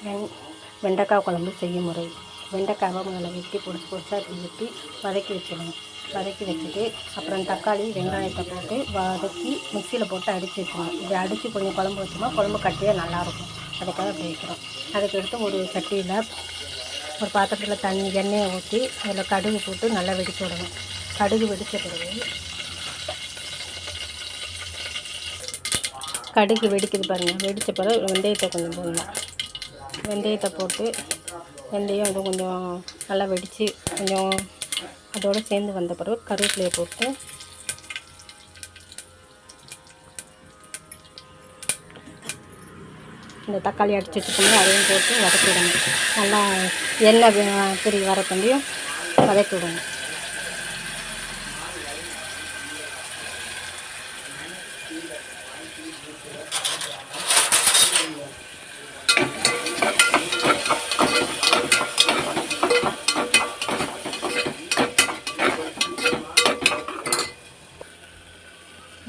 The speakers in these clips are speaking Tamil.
வெண் வெண்டைக்காய் குழம்பு செய்யும் முறை. வெண்டைக்காவை முதல்ல வெட்டி பொடிசாக வெட்டி வதக்கி வச்சிடணும். வதக்கி வச்சுட்டு அப்புறம் தக்காளி வெங்காயத்தை போட்டு வதக்கி மிக்சியில் போட்டு அடித்து வச்சுக்கணும். இப்படி அடித்து கொஞ்சம் குழம்பு வச்சோம்னா குழம்பு கட்டியாக நல்லாயிருக்கும். அதுக்காக அப்படி வைக்கிறோம். அதுக்கு எடுத்து ஒரு சட்டியில் ஒரு பாத்திரத்தில் எண்ணெயை ஊற்றி அதில் கடுகு போட்டு நல்லா வெடிக்க விடணும். கடுகு வெடித்த பிறகு கடுகு வெடிக்குது பாருங்கள். வெடித்த பிறகு வெந்தயத்தை கொஞ்சம் போடணும். வெந்தயத்தை போட்டு வெந்தயம் அது கொஞ்சம் நல்லா வெடித்து கொஞ்சம் அதோடு சேர்ந்து வந்த பிறகு கருவேப்பிலையை போட்டு இந்த தக்காளி அடித்து வச்சுக்கணும். அதையும் போட்டு வதக்கி விடணும். நல்லா எண்ணெய் பிரி வரக்கண்டியும் வதக்கி விடணும்.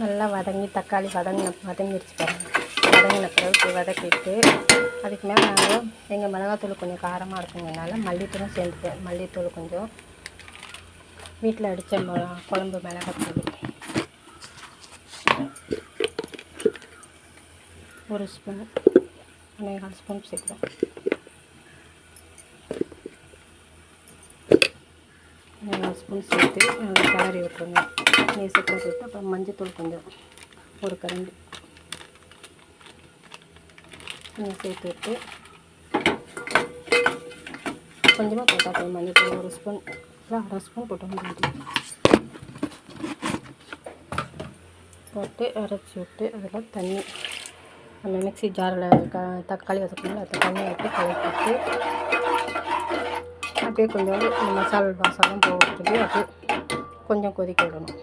நல்லா தக்காளி வதங்கிடுச்சு பாருங்கள். வதங்கின பிறகு வதக்கிட்டு அதுக்கு மேலே நாங்கள் எங்கள் மிளகாத்தூள் கொஞ்சம் காரமாக இருக்குங்கிறதுனால மல்லித்தூளும் சேர்ந்துட்டேன். மல்லித்தூள் கொஞ்சம் வீட்டில் அடித்த குழம்பு மிளகாத்தூள் ஒரு ஸ்பூன் 1.25 ஸ்பூன் சேர்க்குறோம். 1.25 ஸ்பூன் சேர்த்து நல்லா கிளறி விட்டுருங்க. நேசத்தில் சேர்த்து அப்புறம் மஞ்சத்தூள் கொஞ்சம் ஒரு கரண்டி கொஞ்சம் சேர்த்து விட்டு கொஞ்சமாக போட்டால் மஞ்சத்தூள் ஒரு ஸ்பூன் இல்லை 1/2 ஸ்பூன் போட்டு போட்டு அரைச்சி விட்டு அதில் தண்ணி நம்ம மிக்ஸி ஜாரில் தக்காளி வதக்கணும். அதில் தண்ணி விட்டு கலக்கிட்டு அப்படியே கொஞ்சம் மசாலா வாசம் போட்டு அப்படியே கொஞ்சம் கொதிக்க விடணும்.